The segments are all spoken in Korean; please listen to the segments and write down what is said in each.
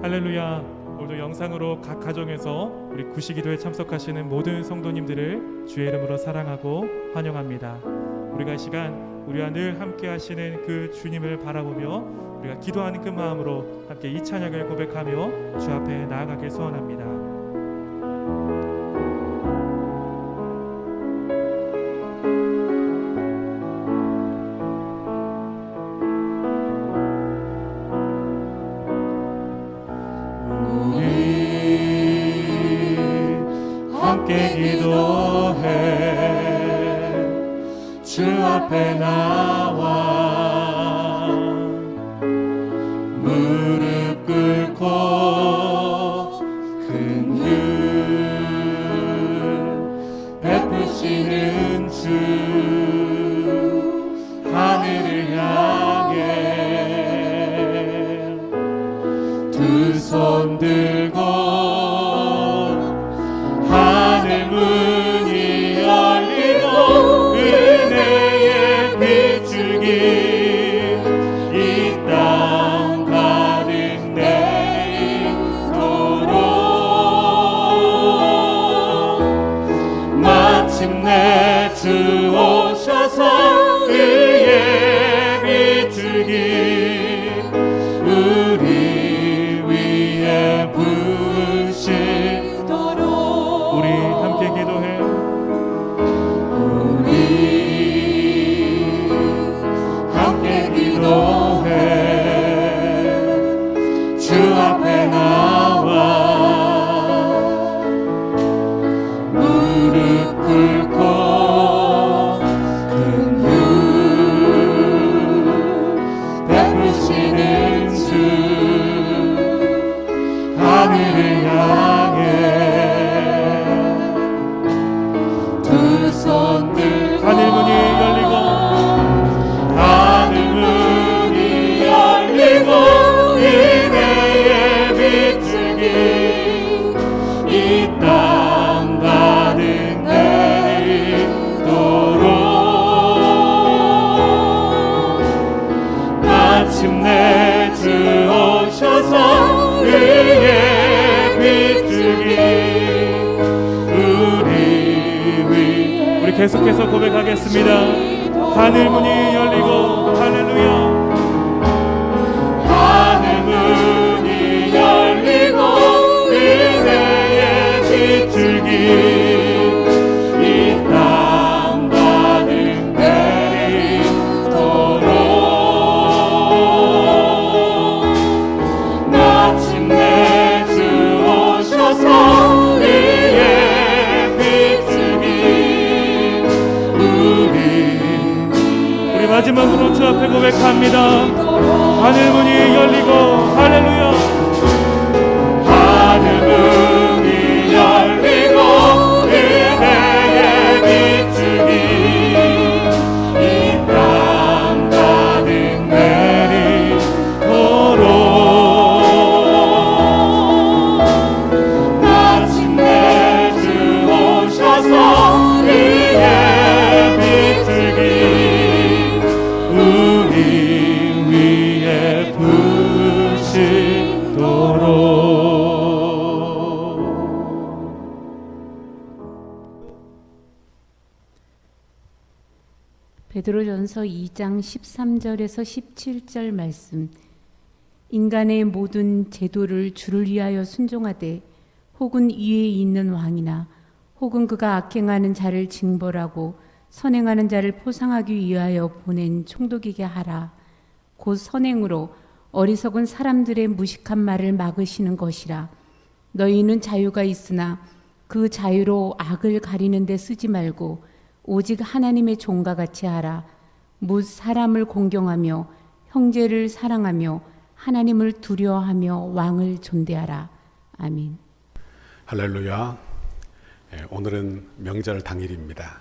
할렐루야. 오늘도 영상으로 각 가정에서 우리 구시기도에 참석하시는 모든 성도님들을 주의 이름으로 사랑하고 환영합니다. 우리가 이 시간 우리와 늘 함께 하시는 그 주님을 바라보며 우리가 기도하는 그 마음으로 함께 이 찬양을 고백하며 주 앞에 나아가길 소원합니다. 함께 기도해 주 앞에 나와 무릎 꿇고 큰 일 베푸시는 주 하늘을 향해 두 손 들고 하늘 문이 열리고 은혜의 빗줄기 이 땅 가득 내리도록 마침내 주 오셔서 의의 빗줄기 우리 위에 부으시도록 우리 함께 기도해. 우리 함께 기도해 주 앞에 나와 무릎 꿇고 큰 유 베푸시는 주 하늘을 향해 하늘 문이 열리고 하늘 문이 열리고 은혜의 빗줄기 이 땅 가득 내리도록 마침내 주 오셔서 의의 빗줄기 우리 계속해서 고백하겠습니다. 하늘 문이 열리고 할렐루야. 하늘 문이 열리고 은혜의 빗줄기 이 땅 가득 내리도록 마침내 주 오셔서 의의 우리 마지막으로 주 앞에 고백합니다. 하늘 문이 열리고 할렐루야. 하늘 문이 열리고 은혜의 빗줄기 이 땅 가득 내리도록 마침내 주 오셔서 의의 빗줄기 우리 위에 부으시도록. 베드로전서 2장 13절에서 17절 말씀. 인간의 모든 제도를 주를 위하여 순종하되 혹은 위에 있는 왕이나 혹은 그가 악행하는 자를 징벌하고 선행하는 자를 포상하기 위하여 보낸 총독에게 하라. 곧 선행으로 어리석은 사람들의 무식한 말을 막으시는 것이라. 너희는 자유가 있으나 그 자유로 악을 가리는 데 쓰지 말고 오직 하나님의 종과 같이 하라. 못 사람을 공경하며 형제를 사랑하며 하나님을 두려워하며 왕을 존대하라. 아멘. 할렐루야. 오늘은 명절 당일입니다.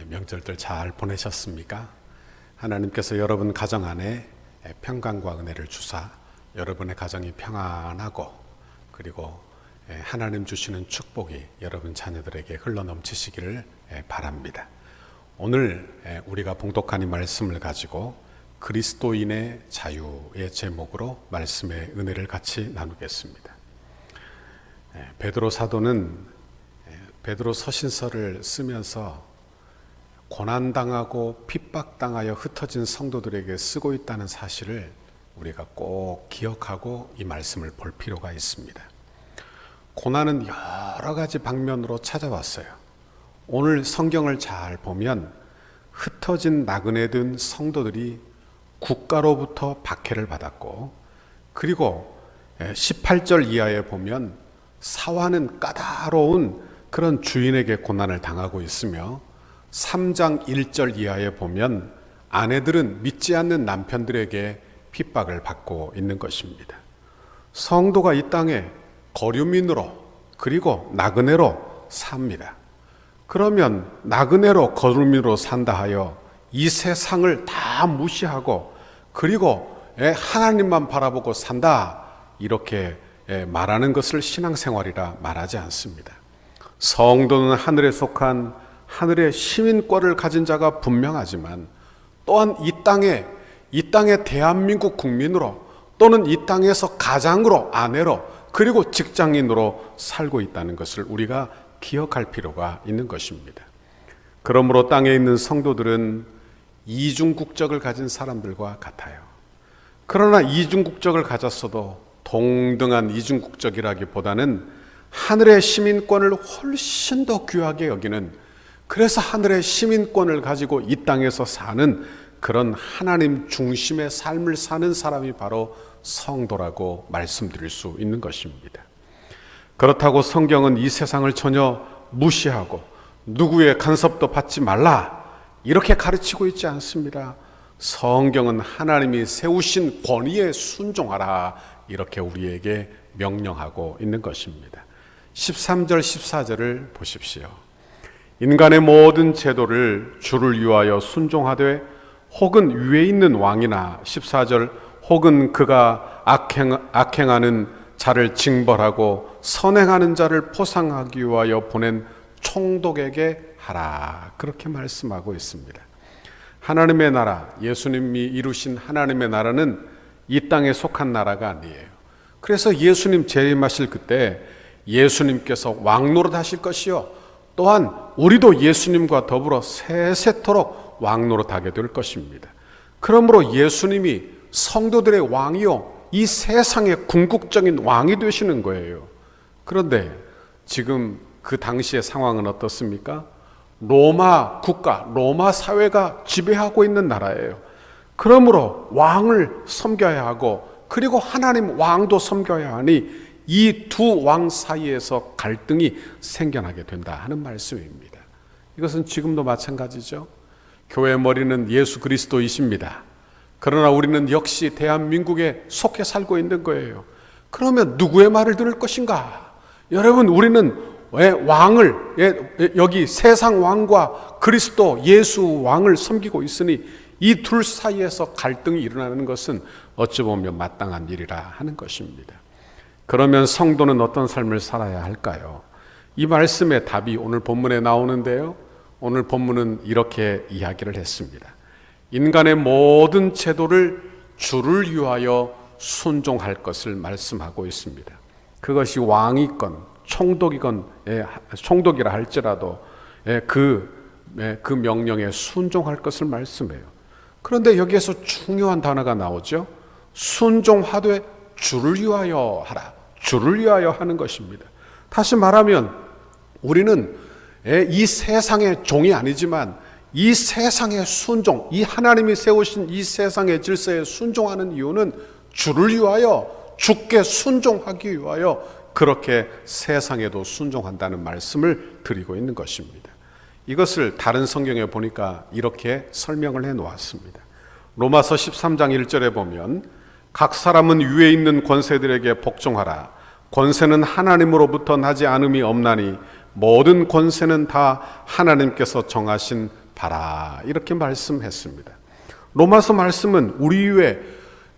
명절들 잘 보내셨습니까? 하나님께서 여러분 가정 안에 평강과 은혜를 주사 여러분의 가정이 평안하고 그리고 하나님 주시는 축복이 여러분 자녀들에게 흘러넘치시기를 바랍니다. 오늘 우리가 봉독한 이 말씀을 가지고 그리스도인의 자유의 제목으로 말씀의 은혜를 같이 나누겠습니다. 베드로 사도는 베드로 서신서를 쓰면서 고난당하고 핍박당하여 흩어진 성도들에게 쓰고 있다는 사실을 우리가 꼭 기억하고 이 말씀을 볼 필요가 있습니다. 고난은 여러 가지 방면으로 찾아왔어요. 오늘 성경을 잘 보면 흩어진 나그네 된 성도들이 국가로부터 박해를 받았고, 그리고 18절 이하에 보면 사화는 까다로운 그런 주인에게 고난을 당하고 있으며, 3장 1절 이하에 보면 아내들은 믿지 않는 남편들에게 핍박을 받고 있는 것입니다. 성도가 이 땅에 거류민으로 그리고 나그네로 삽니다. 그러면 나그네로 거류민으로 산다 하여 이 세상을 다 무시하고 그리고 하나님만 바라보고 산다, 이렇게 말하는 것을 신앙생활이라 말하지 않습니다. 성도는 하늘에 속한 하늘의 시민권을 가진 자가 분명하지만 또한 이 땅의 대한민국 국민으로 또는 이 땅에서 가장으로, 아내로, 그리고 직장인으로 살고 있다는 것을 우리가 기억할 필요가 있는 것입니다. 그러므로 땅에 있는 성도들은 이중 국적을 가진 사람들과 같아요. 그러나 이중 국적을 가졌어도 동등한 이중 국적이라기보다는 하늘의 시민권을 훨씬 더 귀하게 여기는, 그래서 하늘의 시민권을 가지고 이 땅에서 사는 그런 하나님 중심의 삶을 사는 사람이 바로 성도라고 말씀드릴 수 있는 것입니다. 그렇다고 성경은 이 세상을 전혀 무시하고 누구의 간섭도 받지 말라, 이렇게 가르치고 있지 않습니다. 성경은 하나님이 세우신 권위에 순종하라, 이렇게 우리에게 명령하고 있는 것입니다. 13절 14절을 보십시오. 인간의 모든 제도를 주를 위하여 순종하되 혹은 위에 있는 왕이나, 14절, 혹은 그가 악행하는 자를 징벌하고 선행하는 자를 포상하기 위하여 보낸 총독에게 하라, 그렇게 말씀하고 있습니다. 하나님의 나라, 예수님이 이루신 하나님의 나라는 이 땅에 속한 나라가 아니에요. 그래서 예수님 재림하실 그때 예수님께서 왕노릇 하실 것이요, 또한 우리도 예수님과 더불어 세세토록 왕노릇 하게 될 것입니다. 그러므로 예수님이 성도들의 왕이요, 이 세상의 궁극적인 왕이 되시는 거예요. 그런데 지금 그 당시의 상황은 어떻습니까? 로마 국가, 로마 사회가 지배하고 있는 나라예요. 그러므로 왕을 섬겨야 하고 그리고 하나님 왕도 섬겨야 하니 이 두 왕 사이에서 갈등이 생겨나게 된다 하는 말씀입니다. 이것은 지금도 마찬가지죠. 교회 머리는 예수 그리스도이십니다. 그러나 우리는 역시 대한민국에 속해 살고 있는 거예요. 그러면 누구의 말을 들을 것인가? 여러분, 우리는 왕을, 여기 세상 왕과 그리스도 예수 왕을 섬기고 있으니 이 둘 사이에서 갈등이 일어나는 것은 어찌 보면 마땅한 일이라 하는 것입니다. 그러면 성도는 어떤 삶을 살아야 할까요? 이 말씀의 답이 오늘 본문에 나오는데요, 오늘 본문은 이렇게 이야기를 했습니다. 인간의 모든 제도를 주를 위하여 순종할 것을 말씀하고 있습니다. 그것이 왕이건 총독이건, 총독이라 할지라도 그 명령에 순종할 것을 말씀해요. 그런데 여기에서 중요한 단어가 나오죠. 순종하되 주를 위하여 하라. 주를 위하여 하는 것입니다. 다시 말하면 우리는 이 세상의 종이 아니지만 이 세상의 순종, 이 하나님이 세우신 이 세상의 질서에 순종하는 이유는 주를 위하여, 주께 순종하기 위하여 그렇게 세상에도 순종한다는 말씀을 드리고 있는 것입니다. 이것을 다른 성경에 보니까 이렇게 설명을 해 놓았습니다. 로마서 13장 1절에 보면 각 사람은 위에 있는 권세들에게 복종하라. 권세는 하나님으로부터 나지 않음이 없나니 모든 권세는 다 하나님께서 정하신 바라, 이렇게 말씀했습니다. 로마서 말씀은 우리 위에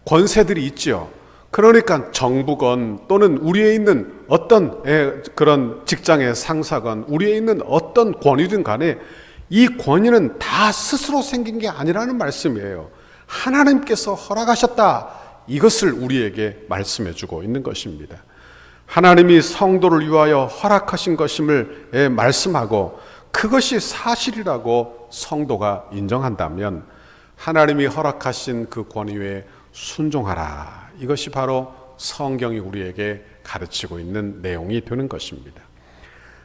권세들이 있죠. 그러니까 정부건 또는 우리에 있는 어떤 그런 직장의 상사건 우리에 있는 어떤 권위든 간에 이 권위는 다 스스로 생긴 게 아니라는 말씀이에요. 하나님께서 허락하셨다. 이것을 우리에게 말씀해 주고 있는 것입니다. 하나님이 성도를 위하여 허락하신 것임을 말씀하고 그것이 사실이라고 성도가 인정한다면 하나님이 허락하신 그 권위에 순종하라. 이것이 바로 성경이 우리에게 가르치고 있는 내용이 되는 것입니다.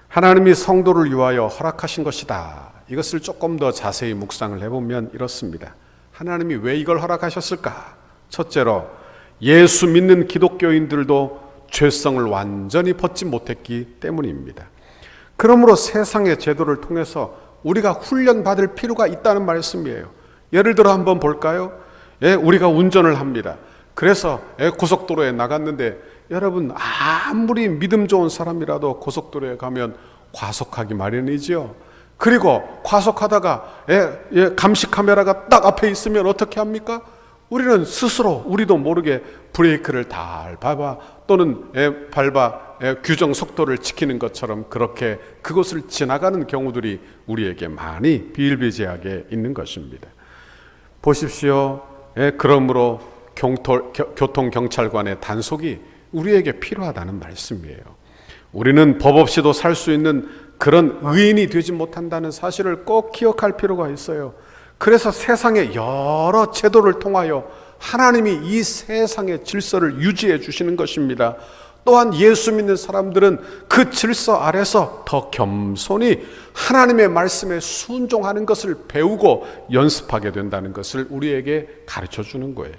하나님이 성도를 위하여 허락하신 것이다. 이것을 조금 더 자세히 묵상을 해보면 이렇습니다. 하나님이 왜 이걸 허락하셨을까? 첫째로 예수 믿는 기독교인들도 죄성을 완전히 벗지 못했기 때문입니다. 그러므로 세상의 제도를 통해서 우리가 훈련받을 필요가 있다는 말씀이에요. 예를 들어 한번 볼까요? 우리가 운전을 합니다. 그래서 고속도로에 나갔는데 여러분 아무리 믿음 좋은 사람이라도 고속도로에 가면 과속하기 마련이지요. 그리고 과속하다가 감시 카메라가 딱 앞에 있으면 어떻게 합니까? 우리는 스스로 우리도 모르게 브레이크를 달 밟아 또는 규정 속도를 지키는 것처럼 그렇게 그것을 지나가는 경우들이 우리에게 많이 비일비재하게 있는 것입니다. 보십시오. 그러므로 교통경찰관의 단속이 우리에게 필요하다는 말씀이에요. 우리는 법 없이도 살 수 있는 그런 의인이 되지 못한다는 사실을 꼭 기억할 필요가 있어요. 그래서 세상의 여러 제도를 통하여 하나님이 이 세상의 질서를 유지해 주시는 것입니다. 또한 예수 믿는 사람들은 그 질서 아래서 더 겸손히 하나님의 말씀에 순종하는 것을 배우고 연습하게 된다는 것을 우리에게 가르쳐 주는 거예요.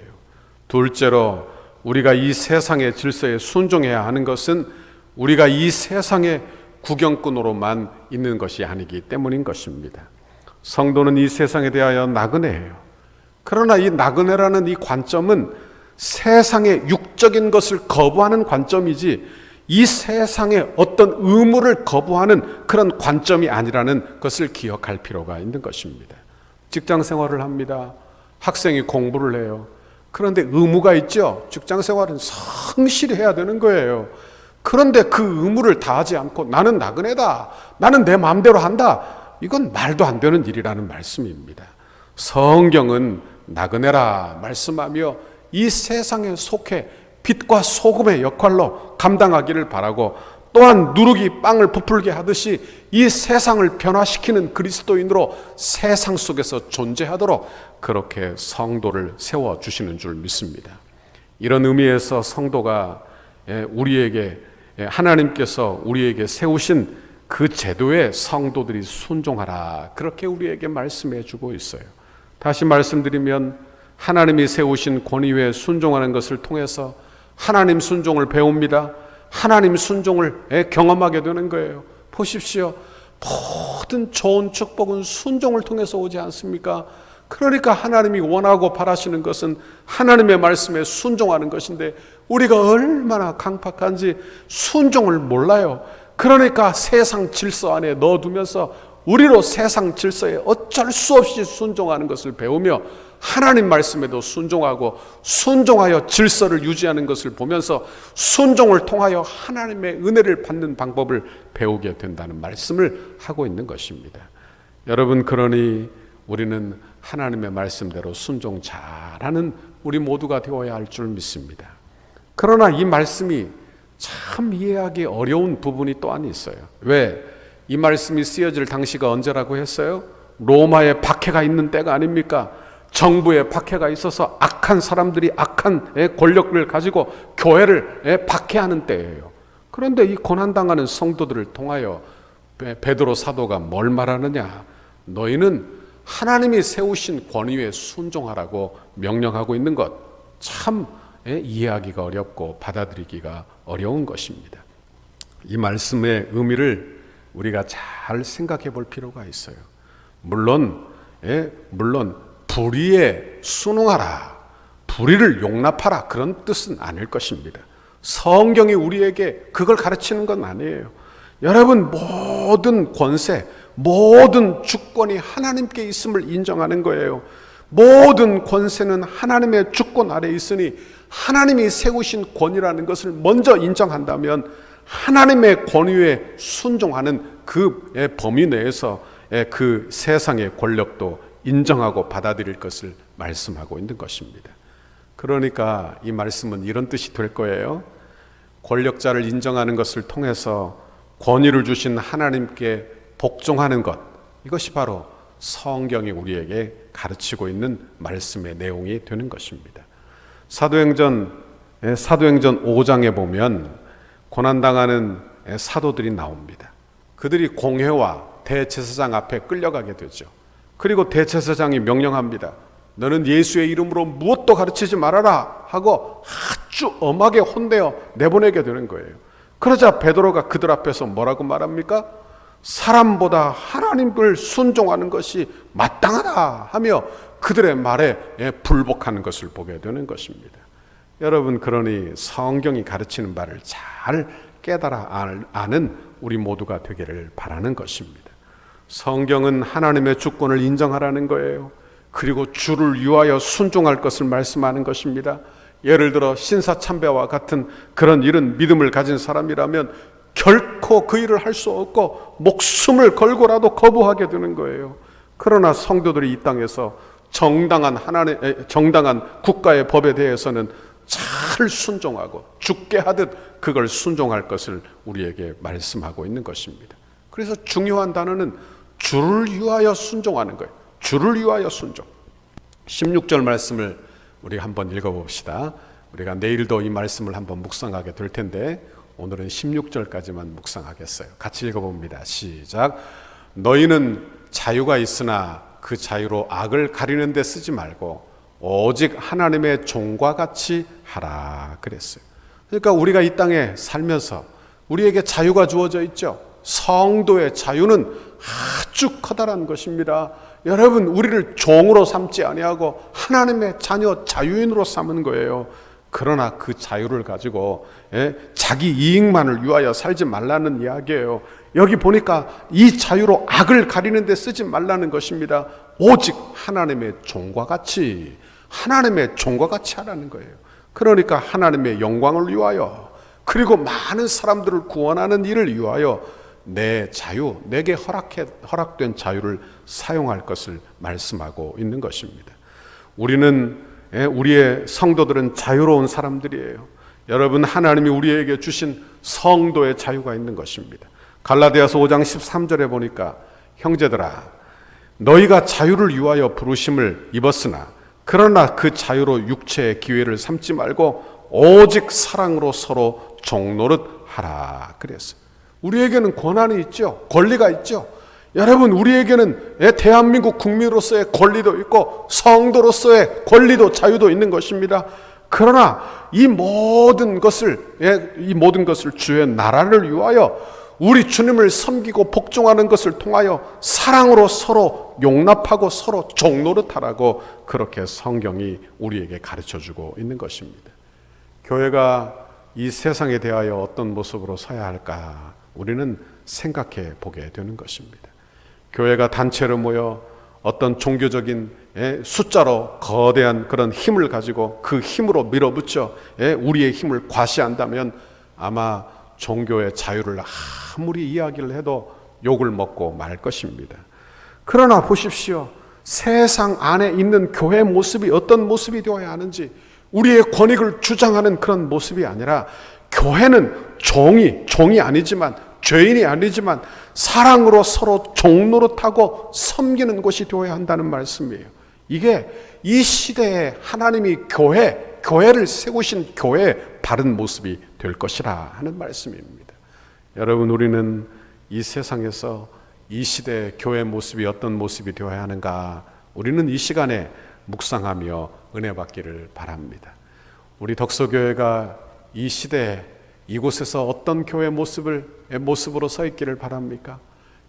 둘째로 우리가 이 세상의 질서에 순종해야 하는 것은 우리가 이 세상의 구경꾼으로만 있는 것이 아니기 때문인 것입니다. 성도는 이 세상에 대하여 나그네예요. 그러나 이 나그네라는 이 관점은 세상의 육적인 것을 거부하는 관점이지 이 세상의 어떤 의무를 거부하는 그런 관점이 아니라는 것을 기억할 필요가 있는 것입니다. 직장 생활을 합니다. 학생이 공부를 해요. 그런데 의무가 있죠. 직장 생활은 성실히 해야 되는 거예요. 그런데 그 의무를 다하지 않고 나는 나그네다. 나는 내 마음대로 한다. 이건 말도 안 되는 일이라는 말씀입니다. 성경은 나그네라 말씀하며 이 세상에 속해 빛과 소금의 역할로 감당하기를 바라고 또한 누룩이 빵을 부풀게 하듯이 이 세상을 변화시키는 그리스도인으로 세상 속에서 존재하도록 그렇게 성도를 세워주시는 줄 믿습니다. 이런 의미에서 성도가 우리에게 하나님께서 우리에게 세우신 그 제도에 성도들이 순종하라 그렇게 우리에게 말씀해 주고 있어요. 다시 말씀드리면 하나님이 세우신 권위에 순종하는 것을 통해서 하나님 순종을 배웁니다. 하나님 순종을 경험하게 되는 거예요. 보십시오. 모든 좋은 축복은 순종을 통해서 오지 않습니까? 그러니까 하나님이 원하고 바라시는 것은 하나님의 말씀에 순종하는 것인데 우리가 얼마나 강팍한지 순종을 몰라요. 그러니까 세상 질서 안에 넣어두면서 우리로 세상 질서에 어쩔 수 없이 순종하는 것을 배우며 하나님 말씀에도 순종하고 순종하여 질서를 유지하는 것을 보면서 순종을 통하여 하나님의 은혜를 받는 방법을 배우게 된다는 말씀을 하고 있는 것입니다. 여러분, 그러니 우리는 하나님의 말씀대로 순종 잘하는 우리 모두가 되어야 할 줄 믿습니다. 그러나 이 말씀이 참 이해하기 어려운 부분이 또한 있어요. 왜? 이 말씀이 쓰여질 당시가 언제라고 했어요? 로마의 박해가 있는 때가 아닙니까? 정부의 박해가 있어서 악한 사람들이 악한 권력을 가지고 교회를 박해하는 때예요. 그런데 이 고난당하는 성도들을 통하여 베드로 사도가 뭘 말하느냐? 너희는 하나님이 세우신 권위에 순종하라고 명령하고 있는 것, 참 이해하기가 어렵고 받아들이기가 어려운 것입니다. 이 말씀의 의미를 우리가 잘 생각해 볼 필요가 있어요. 물론 불의에 순응하라, 불의를 용납하라, 그런 뜻은 아닐 것입니다. 성경이 우리에게 그걸 가르치는 건 아니에요. 여러분, 모든 권세, 모든 주권이 하나님께 있음을 인정하는 거예요. 모든 권세는 하나님의 주권 아래 있으니 하나님이 세우신 권위라는 것을 먼저 인정한다면 하나님의 권위에 순종하는 그 범위 내에서 그 세상의 권력도 인정하고 받아들일 것을 말씀하고 있는 것입니다. 그러니까 이 말씀은 이런 뜻이 될 거예요. 권력자를 인정하는 것을 통해서 권위를 주신 하나님께 복종하는 것, 이것이 바로 성경이 우리에게 가르치고 있는 말씀의 내용이 되는 것입니다. 사도행전 5장에 보면 고난당하는 사도들이 나옵니다. 그들이 공회와 대제사장 앞에 끌려가게 되죠. 그리고 대제사장이 명령합니다. 너는 예수의 이름으로 무엇도 가르치지 말아라 하고 아주 엄하게 혼내어 내보내게 되는 거예요. 그러자 베드로가 그들 앞에서 뭐라고 말합니까? 사람보다 하나님을 순종하는 것이 마땅하다 하며 그들의 말에 불복하는 것을 보게 되는 것입니다. 여러분, 그러니 성경이 가르치는 바를 잘 깨달아 아는 우리 모두가 되기를 바라는 것입니다. 성경은 하나님의 주권을 인정하라는 거예요. 그리고 주를 위하여 순종할 것을 말씀하는 것입니다. 예를 들어 신사참배와 같은 그런 일은 믿음을 가진 사람이라면 결코 그 일을 할 수 없고 목숨을 걸고라도 거부하게 되는 거예요. 그러나 성도들이 이 땅에서 정당한 국가의 법에 대해서는 잘 순종하고 죽게 하듯 그걸 순종할 것을 우리에게 말씀하고 있는 것입니다. 그래서 중요한 단어는 주를 위하여 순종하는 거예요. 주를 위하여 순종. 16절 말씀을 우리가 한번 읽어봅시다. 우리가 내일도 이 말씀을 한번 묵상하게 될 텐데 오늘은 16절까지만 묵상하겠어요. 같이 읽어봅니다. 시작. 너희는 자유가 있으나 그 자유로 악을 가리는 데 쓰지 말고 오직 하나님의 종과 같이 하라 그랬어요. 그러니까 우리가 이 땅에 살면서 우리에게 자유가 주어져 있죠. 성도의 자유는 아주 커다란 것입니다. 여러분, 우리를 종으로 삼지 아니하고 하나님의 자녀 자유인으로 삼은 거예요. 그러나 그 자유를 가지고 자기 이익만을 위하여 살지 말라는 이야기예요. 여기 보니까 이 자유로 악을 가리는 데 쓰지 말라는 것입니다. 오직 하나님의 종과 같이 하라는 거예요. 그러니까 하나님의 영광을 위하여, 그리고 많은 사람들을 구원하는 일을 위하여 내 자유, 내게 허락된 자유를 사용할 것을 말씀하고 있는 것입니다. 우리의 성도들은 자유로운 사람들이에요. 여러분, 하나님이 우리에게 주신 성도의 자유가 있는 것입니다. 갈라디아서 5장 13절에 보니까 형제들아, 너희가 자유를 위하여 부르심을 입었으나 그러나 그 자유로 육체의 기회를 삼지 말고 오직 사랑으로 서로 종노릇 하라 그랬어요. 우리에게는 권한이 있죠. 권리가 있죠. 여러분, 우리에게는 대한민국 국민으로서의 권리도 있고 성도로서의 권리도 자유도 있는 것입니다. 그러나 이 모든 것을 주의 나라를 위하여 우리 주님을 섬기고 복종하는 것을 통하여 사랑으로 서로 용납하고 서로 종노릇하라고 그렇게 성경이 우리에게 가르쳐주고 있는 것입니다. 교회가 이 세상에 대하여 어떤 모습으로 서야 할까 우리는 생각해 보게 되는 것입니다. 교회가 단체로 모여 어떤 종교적인 숫자로 거대한 그런 힘을 가지고 그 힘으로 밀어붙여 우리의 힘을 과시한다면 아마 종교의 자유를 아무리 이야기를 해도 욕을 먹고 말 것입니다. 그러나 보십시오. 세상 안에 있는 교회 모습이 어떤 모습이 되어야 하는지, 우리의 권익을 주장하는 그런 모습이 아니라 교회는 종이 아니지만, 죄인이 아니지만 사랑으로 서로 종노릇하고 섬기는 곳이 되어야 한다는 말씀이에요. 이게 이 시대에 하나님이 교회를 세우신 교회의 바른 모습이 될 것이라 하는 말씀입니다. 여러분, 우리는 이 세상에서 이 시대의 교회 모습이 어떤 모습이 되어야 하는가, 우리는 이 시간에 묵상하며 은혜 받기를 바랍니다. 우리 덕소교회가 이 시대에 이곳에서 어떤 교회 모습으로 서 있기를 바랍니까?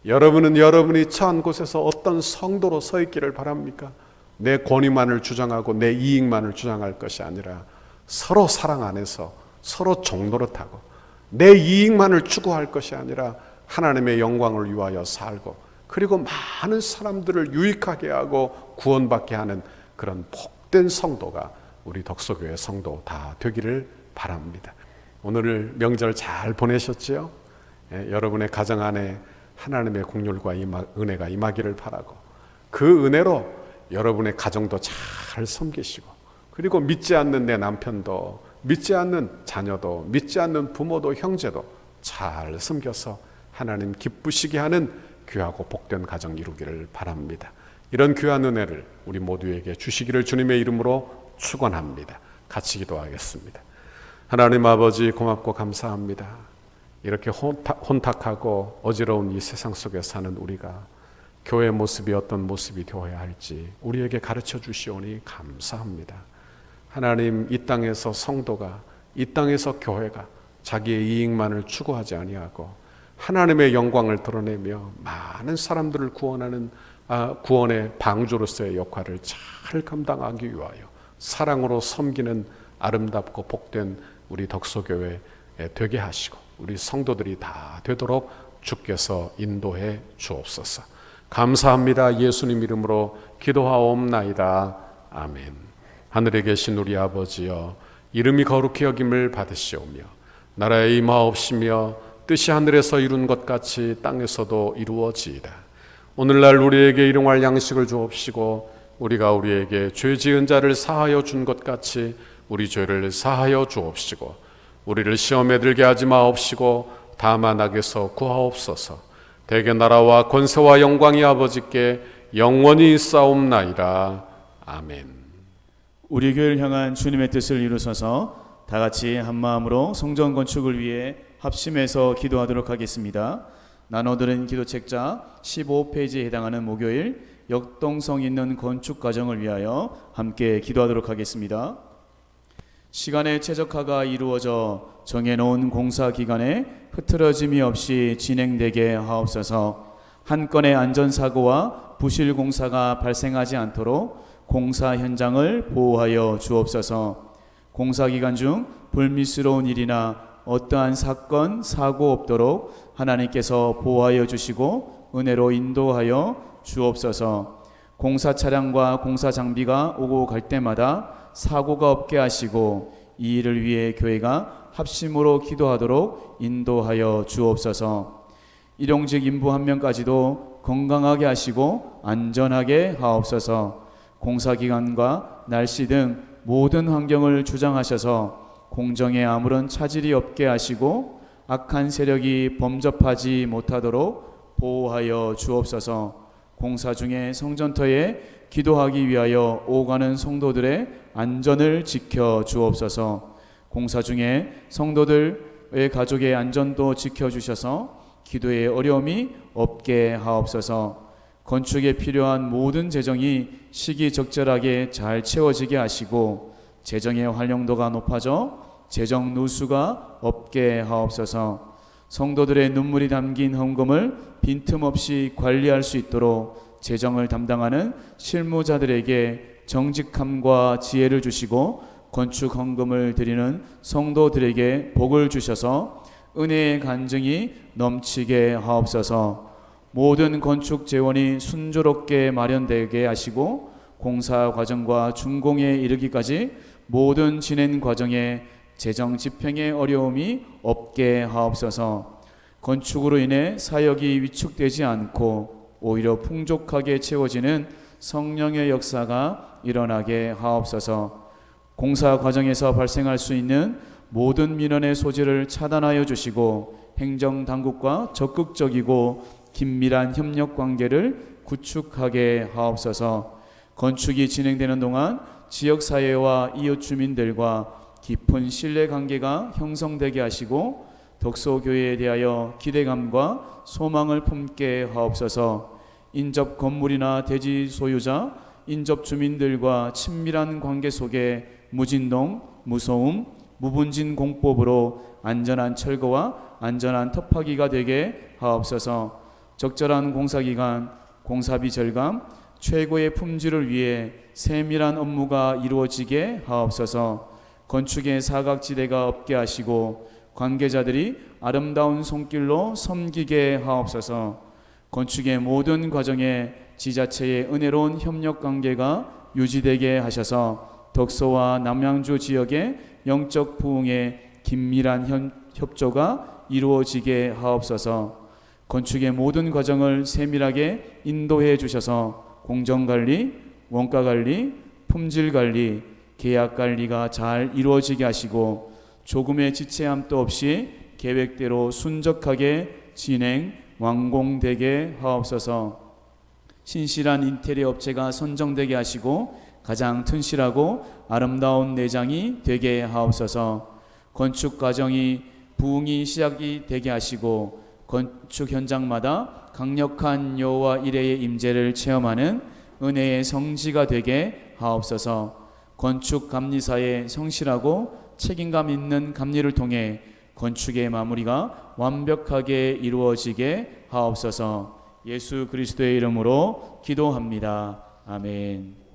여러분은 여러분이 처한 곳에서 어떤 성도로 서 있기를 바랍니까? 내 권위만을 주장하고 내 이익만을 주장할 것이 아니라 서로 사랑 안에서 서로 종노릇하고 내 이익만을 추구할 것이 아니라 하나님의 영광을 위하여 살고, 그리고 많은 사람들을 유익하게 하고 구원받게 하는 그런 복된 성도가 우리 덕소교회 성도 다 되기를 바랍니다. 오늘 명절 잘 보내셨지요? 여러분의 가정 안에 하나님의 긍휼과 은혜가 임하기를 바라고, 그 은혜로 여러분의 가정도 잘 섬기시고, 그리고 믿지 않는 내 남편도, 믿지 않는 자녀도, 믿지 않는 부모도, 형제도 잘 섬겨서 하나님 기쁘시게 하는 귀하고 복된 가정 이루기를 바랍니다. 이런 귀한 은혜를 우리 모두에게 주시기를 주님의 이름으로 축원합니다. 같이 기도하겠습니다. 하나님 아버지, 고맙고 감사합니다. 이렇게 혼탁하고 어지러운 이 세상 속에 사는 우리가 교회 모습이 어떤 모습이 되어야 할지 우리에게 가르쳐 주시오니 감사합니다. 하나님, 이 땅에서 성도가, 이 땅에서 교회가 자기의 이익만을 추구하지 아니하고 하나님의 영광을 드러내며 많은 사람들을 구원하는 구원의 방주로서의 역할을 잘 감당하기 위하여 사랑으로 섬기는 아름답고 복된 우리 덕소교회 되게 하시고 우리 성도들이 다 되도록 주께서 인도해 주옵소서. 감사합니다. 예수님 이름으로 기도하옵나이다. 아멘. 하늘에 계신 우리 아버지여, 이름이 거룩히 여김을 받으시오며 나라의 임하옵시며 뜻이 하늘에서 이룬 것 같이 땅에서도 이루어지이다. 오늘날 우리에게 일용할 양식을 주옵시고 우리가 우리에게 죄 지은 자를 사하여 준 것 같이 우리 죄를 사하여 주옵시고 우리를 시험에 들게 하지 마옵시고 다만 악에서 구하옵소서. 대개 나라와 권세와 영광이 아버지께 영원히 있사옵나이다. 아멘. 우리 교회를 향한 주님의 뜻을 이루소서. 다 같이 한 마음으로 성전 건축을 위해 합심해서 기도하도록 하겠습니다. 나눠 들은 기도책자 15페이지에 해당하는 목요일 역동성 있는 건축 과정을 위하여 함께 기도하도록 하겠습니다. 시간의 최적화가 이루어져 정해놓은 공사 기간에 흐트러짐이 없이 진행되게 하옵소서. 한 건의 안전사고와 부실 공사가 발생하지 않도록 공사 현장을 보호하여 주옵소서. 공사 기간 중 불미스러운 일이나 어떠한 사건, 사고 없도록 하나님께서 보호하여 주시고 은혜로 인도하여 주옵소서. 공사 차량과 공사 장비가 오고 갈 때마다 사고가 없게 하시고 이 일을 위해 교회가 합심으로 기도하도록 인도하여 주옵소서. 일용직 인부 한 명까지도 건강하게 하시고 안전하게 하옵소서. 공사 기간과 날씨 등 모든 환경을 주장하셔서 공정에 아무런 차질이 없게 하시고 악한 세력이 범접하지 못하도록 보호하여 주옵소서. 공사 중에 성전터에 기도하기 위하여 오가는 성도들의 안전을 지켜 주옵소서. 공사 중에 성도들의 가족의 안전도 지켜 주셔서 기도에 어려움이 없게 하옵소서. 건축에 필요한 모든 재정이 시기적절하게 잘 채워지게 하시고 재정의 활용도가 높아져 재정 누수가 없게 하옵소서. 성도들의 눈물이 담긴 헌금을 빈틈없이 관리할 수 있도록 재정을 담당하는 실무자들에게 정직함과 지혜를 주시고 건축 헌금을 드리는 성도들에게 복을 주셔서 은혜의 간증이 넘치게 하옵소서. 모든 건축 재원이 순조롭게 마련되게 하시고 공사 과정과 준공에 이르기까지 모든 진행 과정에 재정 집행의 어려움이 없게 하옵소서. 건축으로 인해 사역이 위축되지 않고 오히려 풍족하게 채워지는 성령의 역사가 일어나게 하옵소서. 공사 과정에서 발생할 수 있는 모든 민원의 소지를 차단하여 주시고 행정당국과 적극적이고 긴밀한 협력 관계를 구축하게 하옵소서. 건축이 진행되는 동안 지역사회와 이웃 주민들과 깊은 신뢰관계가 형성되게 하시고 덕소교회에 대하여 기대감과 소망을 품게 하옵소서. 인접 건물이나 대지 소유자, 인접 주민들과 친밀한 관계 속에 무진동, 무소음, 무분진 공법으로 안전한 철거와 안전한 터파기가 되게 하옵소서. 적절한 공사기간, 공사비 절감, 최고의 품질을 위해 세밀한 업무가 이루어지게 하옵소서. 건축의 사각지대가 없게 하시고 관계자들이 아름다운 손길로 섬기게 하옵소서. 건축의 모든 과정에 지자체의 은혜로운 협력 관계가 유지되게 하셔서 덕소와 남양주 지역의 영적 부흥에 긴밀한 협조가 이루어지게 하옵소서. 건축의 모든 과정을 세밀하게 인도해 주셔서 공정관리, 원가 관리, 품질 관리, 계약 관리가 잘 이루어지게 하시고 조금의 지체함도 없이 계획대로 순적하게 진행 완공되게 하옵소서. 신실한 인테리어 업체가 선정되게 하시고 가장 튼실하고 아름다운 내장이 되게 하옵소서. 건축 과정이 부흥이 시작이 되게 하시고 건축 현장마다 강력한 여호와 이레의 임재를 체험하는 은혜의 성지가 되게 하옵소서. 건축 감리사의 성실하고 책임감 있는 감리를 통해 건축의 마무리가 완벽하게 이루어지게 하옵소서. 예수 그리스도의 이름으로 기도합니다. 아멘.